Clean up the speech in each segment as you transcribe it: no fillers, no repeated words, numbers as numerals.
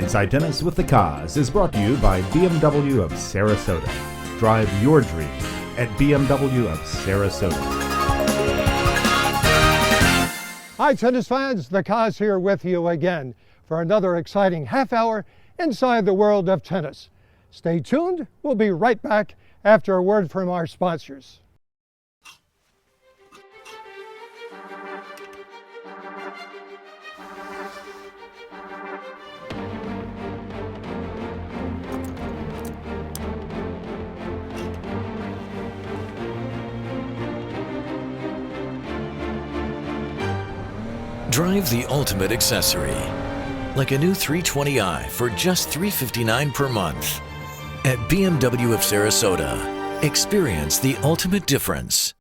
Inside Tennis with the Koz is brought to you by BMW of Sarasota. Drive your dream at BMW of Sarasota. Hi tennis fans, the Koz here with you again for another exciting half hour inside the world of tennis. Stay tuned, we'll be right back after a word from our sponsors. Drive the ultimate accessory, like a new 320i for just $359 per month. At BMW of Sarasota, experience the ultimate difference.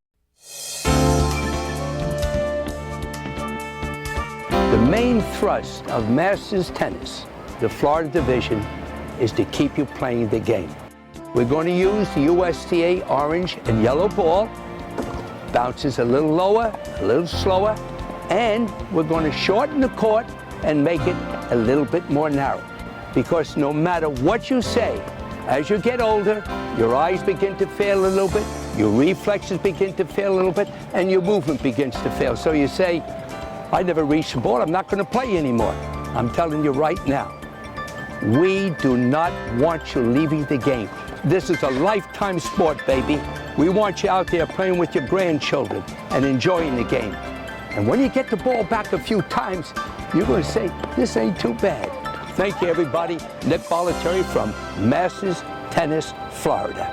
The main thrust of Masters Tennis, the Florida division, is to keep you playing the game. We're going to use the USTA orange and yellow ball, bounces a little lower, a little slower, and we're going to shorten the court and make it a little bit more narrow. Because no matter what you say, as you get older, your eyes begin to fail a little bit, your reflexes begin to fail a little bit, and your movement begins to fail. So you say, I never reached the ball, I'm not going to play anymore. I'm telling you right now, we do not want you leaving the game. This is a lifetime sport, baby. We want you out there playing with your grandchildren and enjoying the game. And when you get the ball back a few times, you're going to say, this ain't too bad. Thank you, everybody. Nick Bollettieri from Masters Tennis, Florida.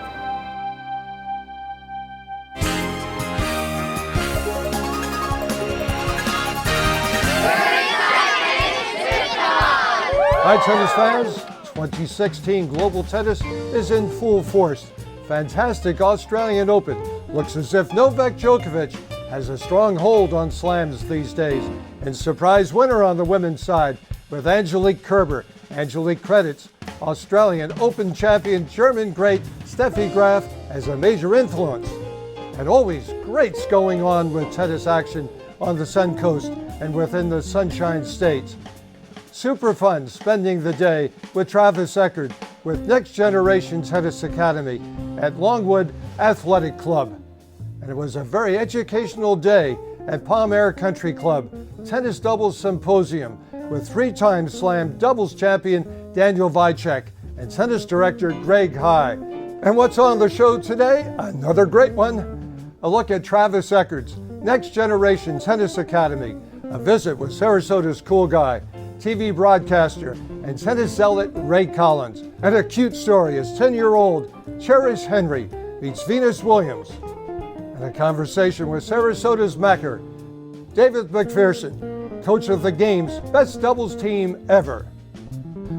Hi tennis fans, 2016 Global Tennis is in full force. Fantastic Australian Open. Looks as if Novak Djokovic has a strong hold on slams these days. And surprise winner on the women's side with Angelique Kerber. Angelique credits Australian Open champion German great Steffi Graf as a major influence. And always greats going on with tennis action on the Sun Coast and within the Sunshine States. Super fun spending the day with Travis Eckert with Next Generation Tennis Academy at Longwood Athletic Club. And it was a very educational day at Palm Air Country Club Tennis Doubles Symposium with three-time Slam doubles champion Daniel Vicek and tennis director Greg High. And what's on the show today? Another great one. A look at Travis Eckert's Next Generation Tennis Academy, a visit with Sarasota's cool guy, TV broadcaster, and tennis zealot Ray Collins, and a cute story as 10-year-old Cherish Henry meets Venus Williams, and a conversation with Sarasota's Macker, David McPherson, coach of the game's best doubles team ever,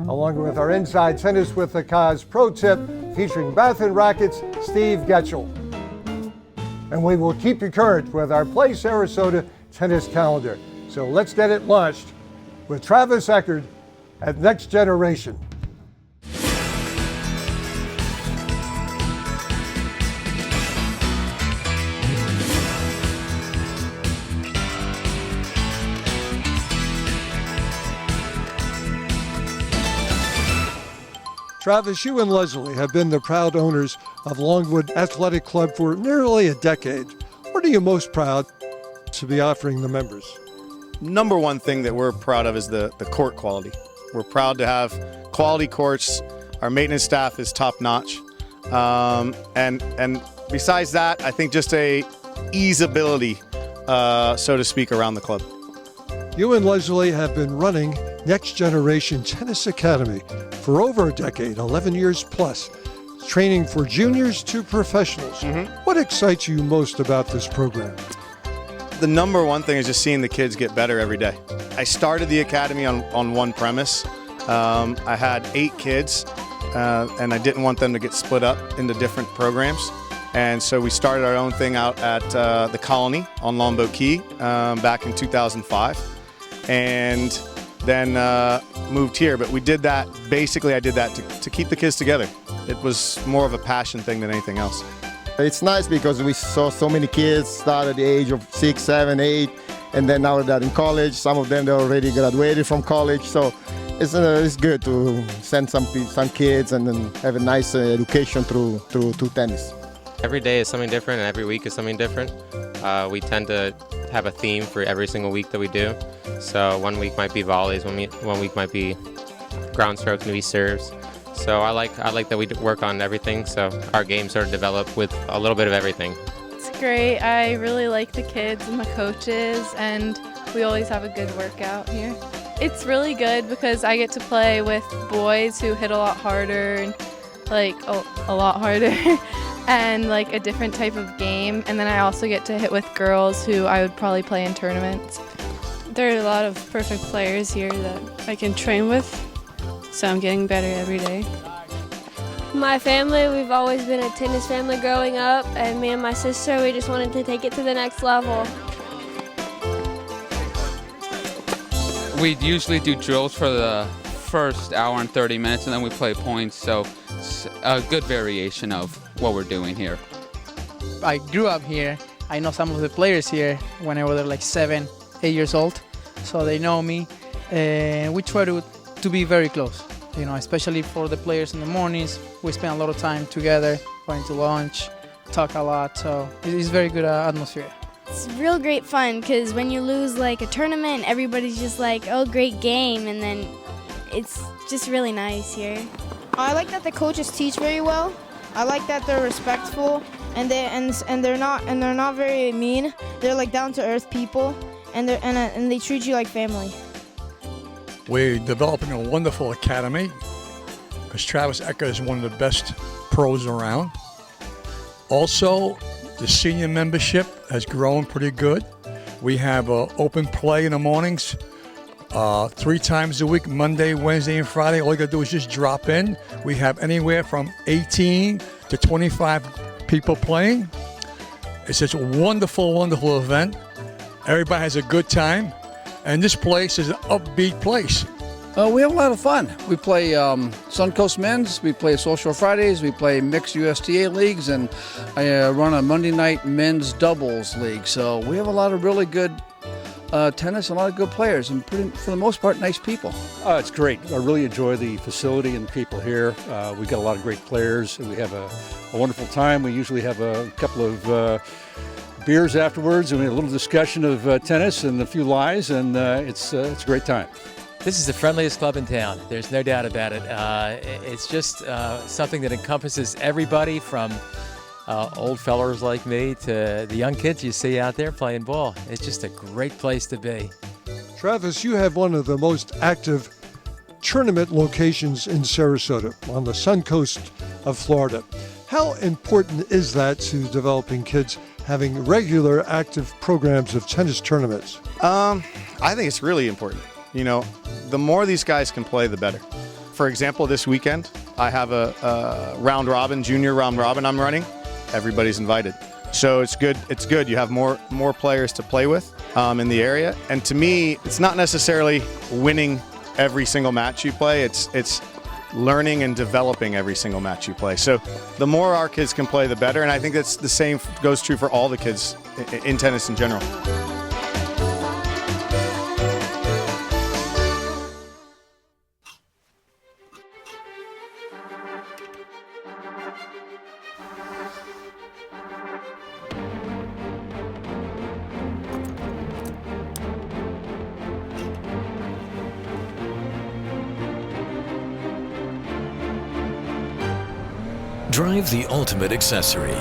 along with our Inside Tennis with the Koz pro tip featuring Bath & Rackets' Steve Getchell. And we will keep you current with our Play Sarasota tennis calendar. So let's get it launched with Travis Eckert at Next Generation. Travis, you and Leslie have been the proud owners of Longwood Athletic Club for nearly a decade. What are you most proud to be offering the members? Number one thing that we're proud of is the court quality. We're proud to have quality courts. Our maintenance staff is top notch. And besides that, I think just a easeability, so to speak, around the club. You and Leslie have been running Next Generation Tennis Academy for over a decade, 11 years plus, training for juniors to professionals. What excites you most about this program? The number one thing is just seeing the kids get better every day. I started the academy on one premise. I had 8 kids, and I didn't want them to get split up into different programs. And so we started our own thing out at the Colony on Longboat Key back in 2005. And then moved here. But we did that, basically I did that to keep the kids together. It was more of a passion thing than anything else. It's nice because we saw so many kids start at the age of 6, 7, 8, and then now they're in college. Some of them, they already graduated from college. So it's good to send some kids and then have a nice education through tennis. Every day is something different, and every week is something different. We tend to have a theme for every single week that we do. So one week might be volleys, one week might be ground strokes, maybe serves. So I like that we work on everything. So our games sort of develop with a little bit of everything. It's great. I really like the kids and the coaches, and we always have a good workout here. It's really good because I get to play with boys who hit a lot harder and like a lot harder and like a different type of game. And then I also get to hit with girls who I would probably play in tournaments. There are a lot of perfect players here that I can train with, so I'm getting better every day. My family, we've always been a tennis family growing up, and me and my sister, we just wanted to take it to the next level. We usually do drills for the first hour and 30 minutes, and then we play points, so it's a good variation of what we're doing here. I grew up here. I know some of the players here when I was like 7, 8 years old, so they know me. We try to be very close, you know, especially for the players in the mornings. We spend a lot of time together, going to lunch, talk a lot, so it's very good atmosphere. It's real great fun because when you lose like a tournament, everybody's just like, oh, great game, and then it's just really nice here. I like that the coaches teach very well. I like that they're respectful and they're not very mean. They're like down to earth people, and they treat you like family. We're developing a wonderful academy because Travis Ecker is one of the best pros around. Also, the senior membership has grown pretty good. We have open play in the mornings 3 times a week, Monday, Wednesday, and Friday. All you gotta do is just drop in. We have anywhere from 18 to 25 people playing. It's just a wonderful, wonderful event. Everybody has a good time. And this place is an upbeat place. We have a lot of fun. We play Suncoast Men's, we play Social Fridays, we play mixed USTA leagues, and I run a Monday night men's doubles league. So we have a lot of really good tennis, and a lot of good players, and for the most part, nice people. It's great. I really enjoy the facility and the people here. We've got a lot of great players, and we have a wonderful time. We usually have a couple of beers afterwards, and we have a little discussion of tennis and a few lies, and it's a great time. This is the friendliest club in town. There's no doubt about it. It's just something that encompasses everybody from old fellers like me to the young kids you see out there playing ball. It's just a great place to be. Travis, you have one of the most active tournament locations in Sarasota on the Suncoast of Florida. How important is that to developing kids having regular active programs of tennis tournaments? I think it's really important. You know, the more these guys can play, the better. For example, this weekend, I have a round robin, junior round robin I'm running. Everybody's invited. So it's good. It's good. You have more players to play with in the area. And to me, it's not necessarily winning every single match you play. It's learning and developing every single match you play. So the more our kids can play, the better. And I think that's the same goes true for all the kids in tennis in general. Drive the ultimate accessory,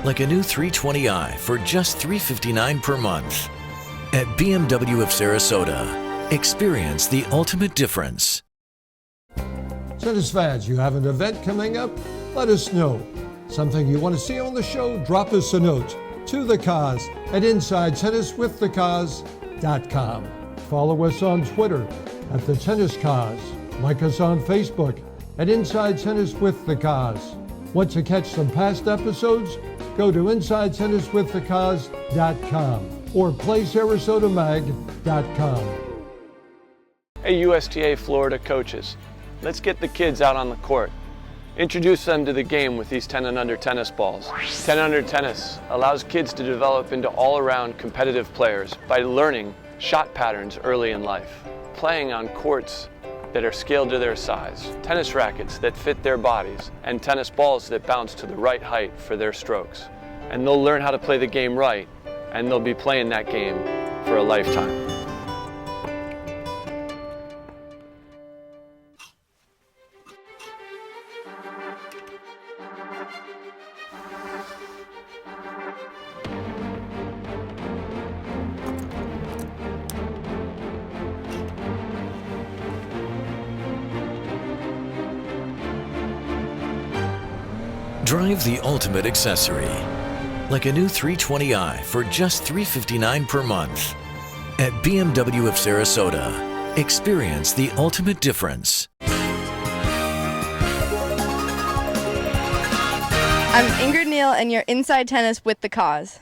like a new 320i for just $359 per month. At BMW of Sarasota, experience the ultimate difference. Tennis fans, you have an event coming up? Let us know. Something you want to see on the show? Drop us a note to the Koz at InsideTennisWithTheKoz.com. Follow us on Twitter at the Tennis Koz. Like us on Facebook at Inside Tennis with the Koz. Want to catch some past episodes? Go to InsideTennisWithTheKoz.com or PlaySarasotaMag.com. Hey USTA Florida coaches, let's get the kids out on the court. Introduce them to the game with these 10 and under tennis balls. 10 under tennis allows kids to develop into all-around competitive players by learning shot patterns early in life. Playing on courts that are scaled to their size, tennis rackets that fit their bodies, and tennis balls that bounce to the right height for their strokes. And they'll learn how to play the game right, and they'll be playing that game for a lifetime. Drive the ultimate accessory, like a new 320i for just $359 per month. At BMW of Sarasota, experience the ultimate difference. I'm Ingrid Neal, and you're Inside Tennis with the Koz.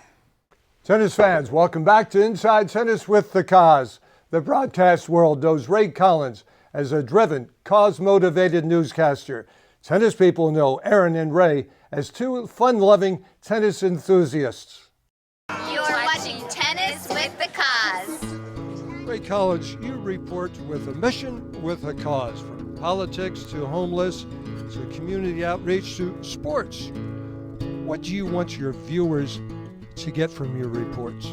Tennis fans, welcome back to Inside Tennis with the Koz. The broadcast world knows Ray Collins as a driven, cause-motivated newscaster. Tennis people know Aaron and Ray as two fun-loving tennis enthusiasts. You're watching Tennis with the Koz. Ray Collins, you report with a mission, with a cause, from politics to homeless to community outreach to sports. What do you want your viewers to get from your reports?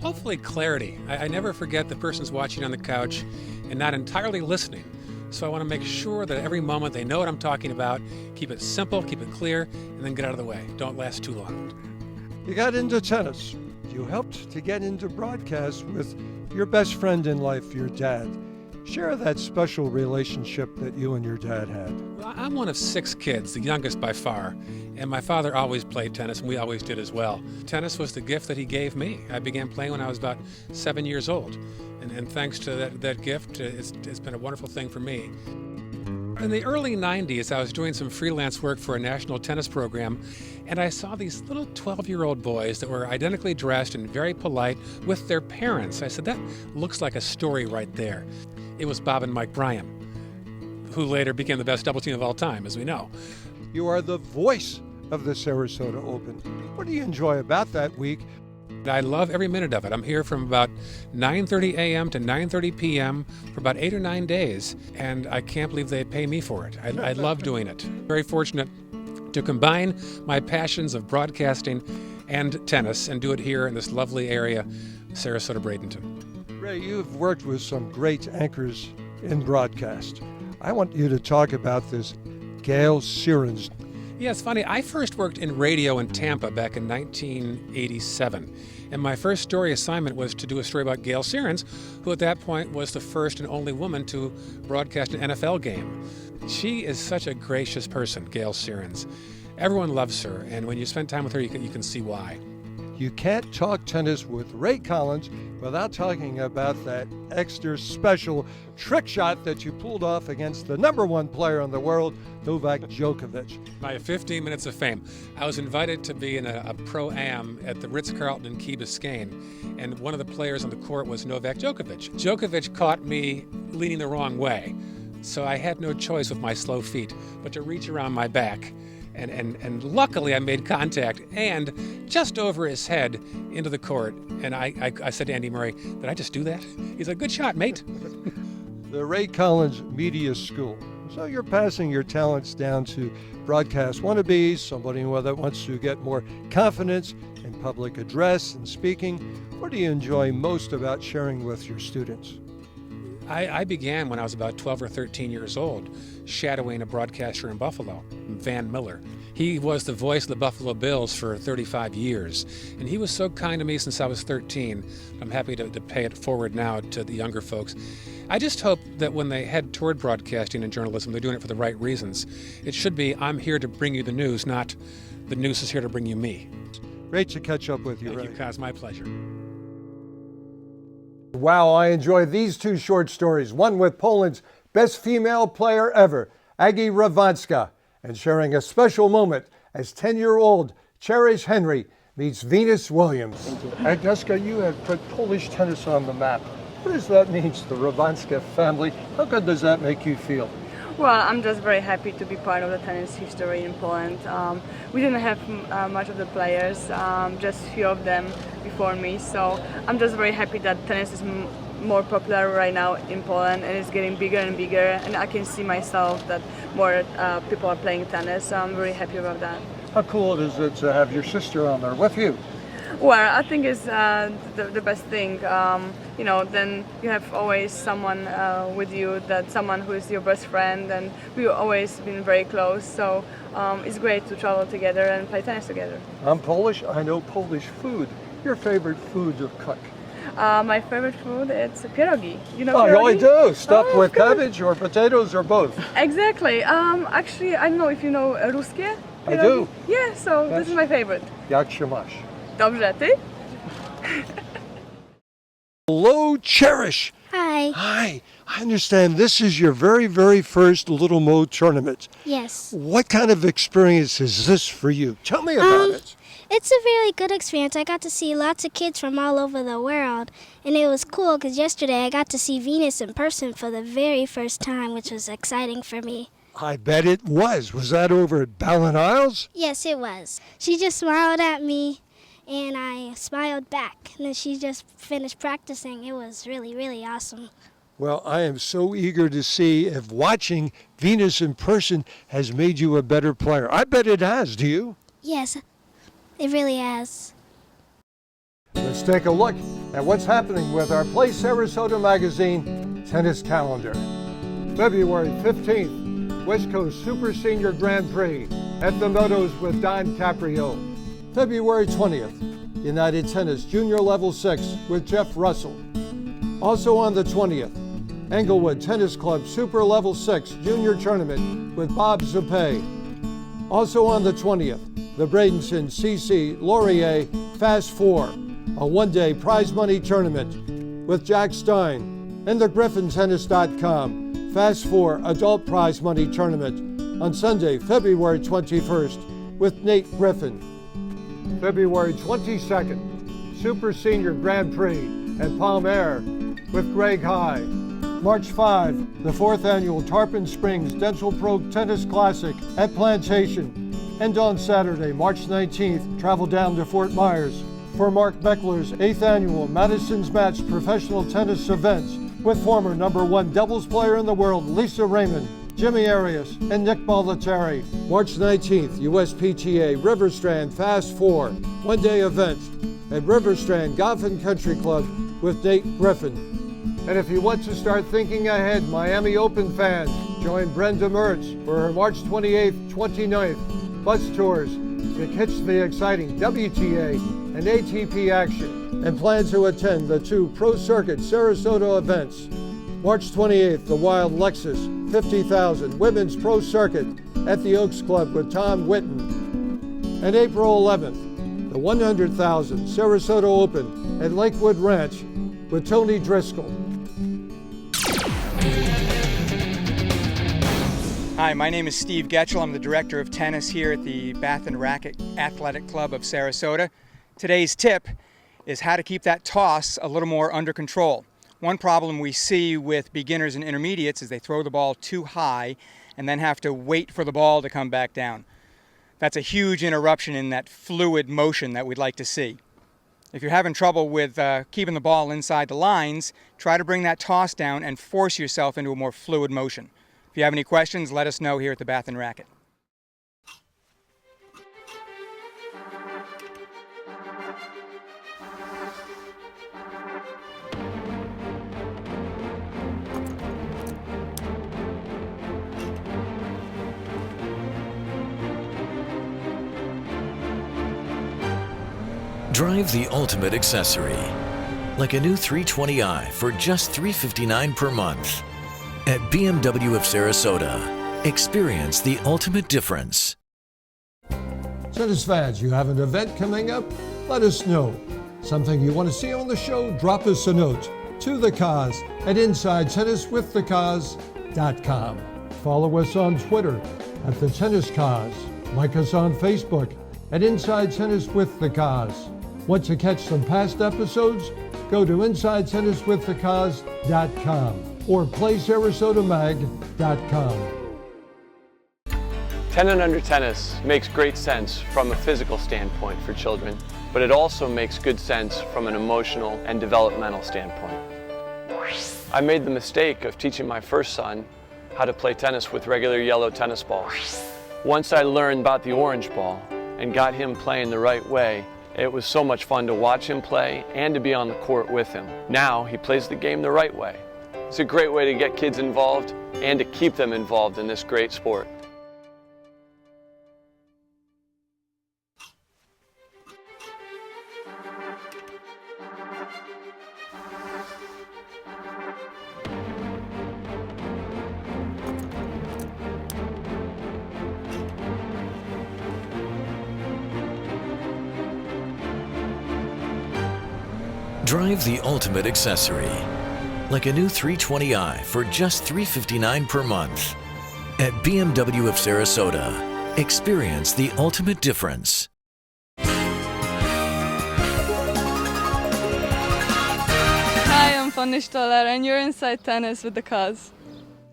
Hopefully clarity. I never forget the person's watching on the couch and not entirely listening. So I want to make sure that every moment they know what I'm talking about, keep it simple, keep it clear, and then get out of the way. Don't last too long. You got into tennis. You helped to get into broadcast with your best friend in life, your dad. Share that special relationship that you and your dad had. Well, I'm one of 6 kids, the youngest by far, and my father always played tennis, and we always did as well. Tennis was the gift that he gave me. I began playing when I was about 7 years old, and thanks to that gift, it's been a wonderful thing for me. In the early 90s, I was doing some freelance work for a national tennis program, and I saw these little 12-year-old boys that were identically dressed and very polite with their parents. I said, that looks like a story right there. It was Bob and Mike Bryan, who later became the best double team of all time, as we know. You are the voice of the Sarasota Open. What do you enjoy about that week? I love every minute of it. I'm here from about 9:30 a.m. to 9:30 p.m. for about 8 or 9 days, and I can't believe they pay me for it. I love doing it. Very fortunate to combine my passions of broadcasting and tennis and do it here in this lovely area, Sarasota, Bradenton. Ray, you've worked with some great anchors in broadcast. I want you to talk about this Gail Sierens. Yeah, it's funny. I first worked in radio in Tampa back in 1987. And my first story assignment was to do a story about Gail Sierens, who at that point was the first and only woman to broadcast an NFL game. She is such a gracious person, Gail Sierens. Everyone loves her, and when you spend time with her, you can see why. You can't talk tennis with Ray Collins without talking about that extra special trick shot that you pulled off against the #1 player in the world, Novak Djokovic. My 15 minutes of fame. I was invited to be in a pro-am at the Ritz-Carlton in Key Biscayne, and one of the players on the court was Novak Djokovic. Djokovic caught me leaning the wrong way, so I had no choice with my slow feet but to reach around my back. And luckily I made contact and just over his head into the court. And I said to Andy Murray, did I just do that? He's like, good shot, mate. The Ray Collins Media School. So you're passing your talents down to broadcast wannabes, somebody that wants to get more confidence in public address and speaking. What do you enjoy most about sharing with your students? I began when I was about 12 or 13 years old, shadowing a broadcaster in Buffalo, Van Miller. He was the voice of the Buffalo Bills for 35 years, and he was so kind to me since I was 13. I'm happy to pay it forward now to the younger folks. I just hope that when they head toward broadcasting and journalism, they're doing it for the right reasons. It should be, I'm here to bring you the news, not the news is here to bring you me. Great to catch up with you, Ray. Thank you, Koz. My pleasure. Wow, I enjoy these two short stories, one with Poland's best female player ever, Agi Radwanska, and sharing a special moment as 10-year-old Cherish Henry meets Venus Williams. Agnieszka, you have put Polish tennis on the map. What does that mean to the Radwanska family? How good does that make you feel? Well, I'm just very happy to be part of the tennis history in Poland. We didn't have much of the players, just few of them before me, so I'm just very happy that tennis is more popular right now in Poland, and it's getting bigger and bigger, and I can see myself that more people are playing tennis, so I'm very happy about that. How cool is it to have your sister on there with you? Well, I think it's the best thing. You know, then you have always someone with you, someone who is your best friend, and we've always been very close. So it's great to travel together and play tennis together. I'm Polish. I know Polish food. Your favorite food to cook? My favorite food is pierogi. You know, oh, pierogi? you do? Stuffed with cabbage or potatoes or both? Exactly. Actually, I don't know if you know ruskie. I do. Yeah, so this is my favorite. Jak się masz? Dobrze, ty? Hello, Cherish. Hi. Hi. I understand this is your very, very first Little Mo tournament. Yes. What kind of experience is this for you? Tell me about it. It's a very good experience. I got to see lots of kids from all over the world, and it was cool because yesterday I got to see Venus in person for the very first time, which was exciting for me. I bet it was. Was that over at Ballin Isles? Yes, it was. She just smiled at me, and I smiled back, and then she just finished practicing. It was really, really awesome. Well, I am so eager to see if watching Venus in person has made you a better player. I bet it has. Do you? Yes, it really has. Let's take a look at what's happening with our Play Sarasota Magazine tennis calendar. February 15th, West Coast Super Senior Grand Prix at the Motos with Don Caprio. February 20th, United Tennis Junior Level 6 with Jeff Russell. Also on the 20th, Englewood Tennis Club Super Level 6 Junior Tournament with Bob Zapay. Also on the 20th, the Bradenton CC Laurier Fast 4, a one-day prize money tournament with Jack Stein, and the GriffinTennis.com Fast 4 Adult Prize Money Tournament on Sunday, February 21st with Nate Griffin. February 22nd, Super Senior Grand Prix at Palm Air with Greg High. March 5, the 4th Annual Tarpon Springs Dental Pro Tennis Classic at Plantation. And on Saturday, March 19th, travel down to Fort Myers for Mark Beckler's 8th Annual Madison's Match Professional Tennis Events with former #1 doubles player in the world, Lisa Raymond, Jimmy Arias, and Nick Bollettieri. March 19th, USPTA Riverstrand Fast 4, one-day event at Riverstrand Golf and Country Club with Nate Griffin. And if you want to start thinking ahead, Miami Open fans, join Brenda Mertz for her March 28th, 29th bus tours to catch the exciting WTA and ATP action and plan to attend the 2 Pro Circuit Sarasota events. March 28th, the Wild Lexus 50,000 Women's Pro Circuit at the Oaks Club with Tom Whitten. And April 11th, the 100,000 Sarasota Open at Lakewood Ranch with Tony Driscoll. Hi, my name is Steve Getchell. I'm the Director of Tennis here at the Bath and Racket Athletic Club of Sarasota. Today's tip is how to keep that toss a little more under control. One problem we see with beginners and intermediates is they throw the ball too high and then have to wait for the ball to come back down. That's a huge interruption in that fluid motion that we'd like to see. If you're having trouble with keeping the ball inside the lines, try to bring that toss down and force yourself into a more fluid motion. If you have any questions, let us know here at the Bath and Racket. Drive the ultimate accessory, like a new 320i for just $359 per month. At BMW of Sarasota, experience the ultimate difference. Tennis fans, you have an event coming up? Let us know. Something you want to see on the show? Drop us a note to the Koz at InsideTennisWithTheKoz.com. Follow us on Twitter at the Tennis Koz. Like us on Facebook at Inside Tennis with the Koz. Want to catch some past episodes? Go to InsideTennisWithTheKoz.com or PlaySarasotaMag.com. 10 and Under Tennis makes great sense from a physical standpoint for children, but it also makes good sense from an emotional and developmental standpoint. I made the mistake of teaching my first son how to play tennis with regular yellow tennis balls. Once I learned about the orange ball and got him playing the right way, it was so much fun to watch him play and to be on the court with him. Now he plays the game the right way. It's a great way to get kids involved and to keep them involved in this great sport. Drive the ultimate accessory, like a new 320i for just $359 per month. At BMW of Sarasota, experience the ultimate difference. Hi, I'm Fanny Stoller, and you're inside tennis with the Koz.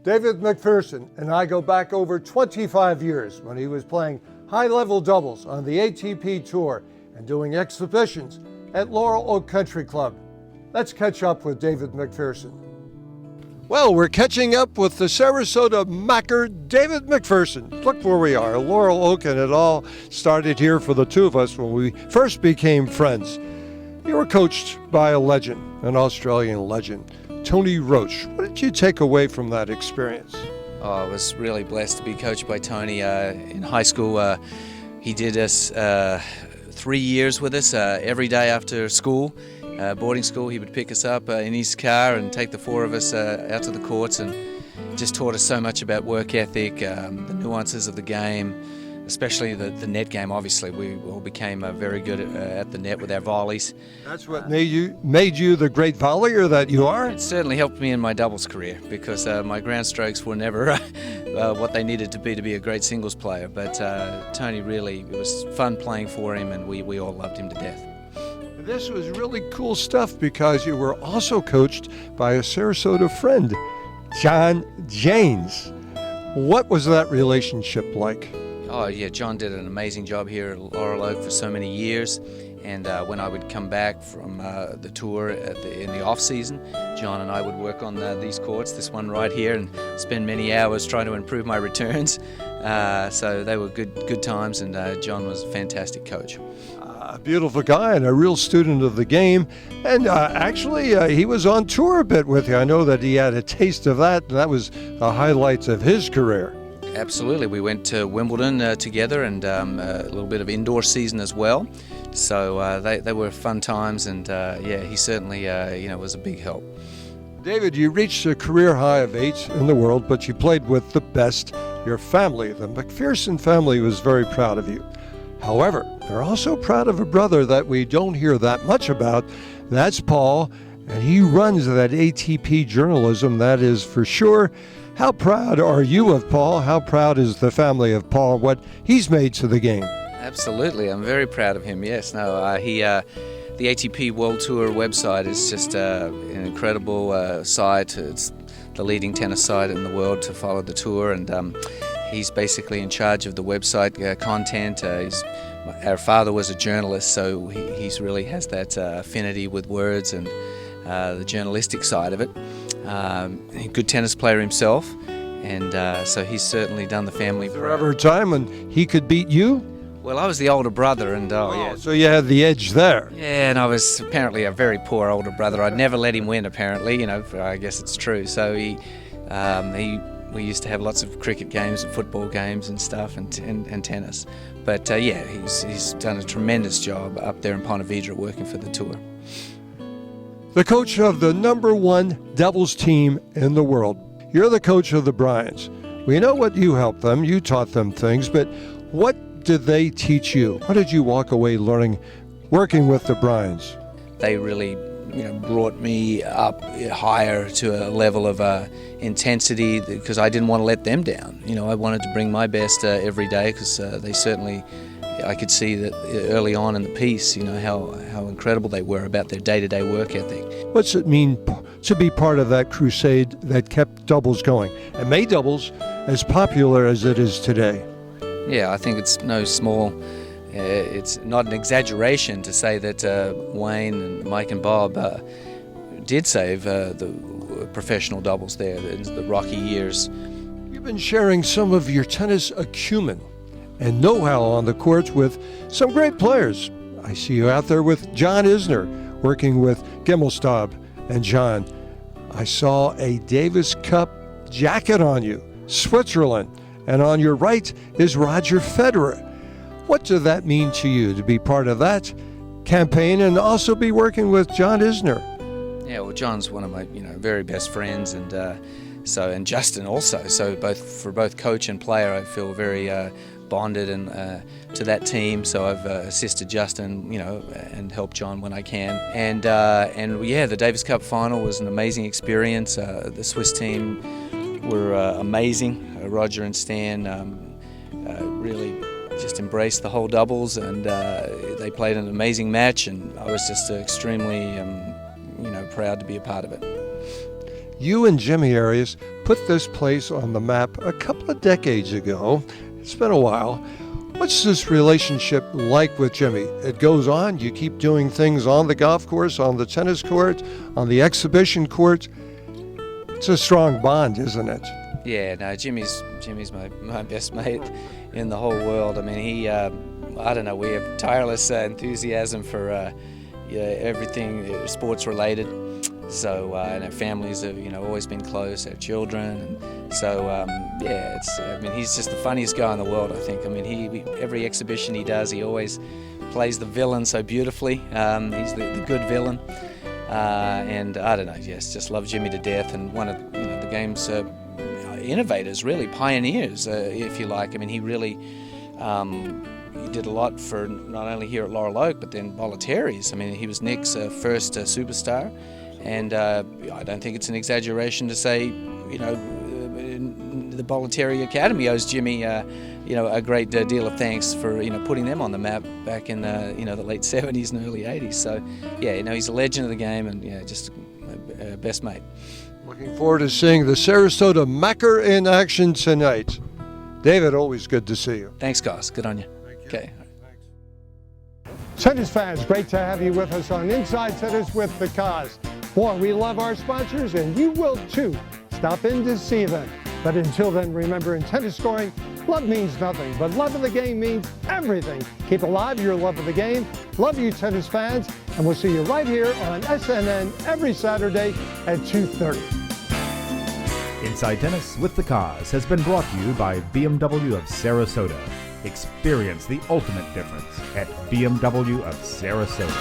David McPherson and I go back over 25 years when he was playing high-level doubles on the ATP Tour and doing exhibitions at Laurel Oak Country Club. Let's catch up with David McPherson. Well, we're catching up with the Sarasota Macker, David McPherson. Look where we are, Laurel Oak, and it all started here for the two of us when we first became friends. You were coached by a legend, an Australian legend, Tony Roach. What did you take away from that experience? Oh, I was really blessed to be coached by Tony. In high school, he did us 3 years with us every day after school. Boarding school, he would pick us up in his car and take the four of us out to the courts, and just taught us so much about work ethic, the nuances of the game, especially the net game. Obviously, we all became very good at the net with our volleys. That's what made you the great volleyer that you are? It certainly helped me in my doubles career, because my ground strokes were never what they needed to be a great singles player. But Tony really, it was fun playing for him, and we all loved him to death. This was really cool stuff because you were also coached by a Sarasota friend, John Janes. What was that relationship like? Oh yeah, John did an amazing job here at Laurel Oak for so many years, and when I would come back from the tour in the off season, John and I would work on these courts, this one right here, and spend many hours trying to improve my returns. So they were good times, and John was a fantastic coach. A beautiful guy and a real student of the game, and actually he was on tour a bit with you. I know that he had a taste of that, and that was the highlights of his career. Absolutely, we went to Wimbledon together, and a little bit of indoor season as well. So they were fun times, and yeah, he certainly was a big help. David, you reached a career high of 8 in the world, but you played with the best. Your family, the McPherson family, was very proud of you. However, they're also proud of a brother that we don't hear that much about. That's Paul, and he runs that ATP journalism, that is for sure. How proud are you of Paul? How proud is the family of Paul, what he's made to the game? Absolutely, I'm very proud of him, yes. No, the ATP World Tour website is just an incredible site. It's the leading tennis site in the world to follow the tour, and he's basically in charge of the website content. Our father was a journalist, so he really has that affinity with words and the journalistic side of it. A good tennis player himself, and so he's certainly done the family proud. Was there ever a time when he could beat you? Well, I was the older brother, and yeah. So you had the edge there. Yeah, and I was apparently a very poor older brother. I'd never let him win, apparently, I guess it's true. So we used to have lots of cricket games and football games and stuff, and tennis. But yeah, he's done a tremendous job up there in Ponte Vedra working for the tour. The coach of the #1 doubles team in the world. You're the coach of the Bryans. We know what you helped them, you taught them things, but what did they teach you? What did you walk away learning working with the Bryans? They really brought me up higher to a level of intensity, because I didn't want to let them down. I wanted to bring my best every day, because they certainly, I could see that early on in the piece, how incredible they were about their day-to-day work ethic. What's it mean to be part of that crusade that kept doubles going and made doubles as popular as it is today? Yeah, I think it's no small, it's not an exaggeration to say that Wayne and Mike and Bob did save the professional doubles there in the rocky years. You've been sharing some of your tennis acumen and know-how on the courts with some great players. I see you out there with John Isner, working with Gimelstob. And John, I saw a Davis Cup jacket on you, Switzerland, and on your right is Roger Federer. What does that mean to you to be part of that campaign and also be working with John Isner? Yeah, well, John's one of my very best friends, and and Justin also. So for both coach and player, I feel very bonded and to that team. So I've assisted Justin, and helped John when I can. And yeah, the Davis Cup final was an amazing experience. The Swiss team were amazing. Roger and Stan really just embraced the whole doubles, and they played an amazing match, and I was just extremely proud to be a part of it. You and Jimmy Arias put this place on the map a couple of decades ago. It's been a while. What's this relationship like with Jimmy? It goes on, you keep doing things on the golf course, on the tennis court, on the exhibition court. It's a strong bond, isn't it? Yeah, no, Jimmy's my best mate in the whole world. I mean, he, I don't know, we have tireless enthusiasm for everything sports related. So, and our families have, always been close, our children. And so, yeah, he's just the funniest guy in the world, I think. I mean, every exhibition he does, he always plays the villain so beautifully. He's the good villain. And I don't know, yes, just love Jimmy to death, and one of the game's innovators, really pioneers, if you like. I mean, he really he did a lot for not only here at Laurel Oak, but then Bollettieri's. I mean, he was Nick's first superstar, and I don't think it's an exaggeration to say, the Bollettieri Academy owes Jimmy, a great deal of thanks for putting them on the map back in the late 70s and early 80s. So yeah, he's a legend of the game, and just a best mate. Looking forward to seeing the Sarasota Macker in action tonight. David, always good to see you. Thanks, guys. Good on you. Okay. Tennis fans, great to have you with us on Inside Tennis with the Koz. Boy, we love our sponsors, and you will too. Stop in to see them. But until then, remember, in tennis scoring, love means nothing, but love of the game means everything. Keep alive your love of the game. Love you, tennis fans, and we'll see you right here on SNN every Saturday at 2:30. Inside Tennis with the Koz has been brought to you by BMW of Sarasota. Experience the ultimate difference at BMW of Sarasota.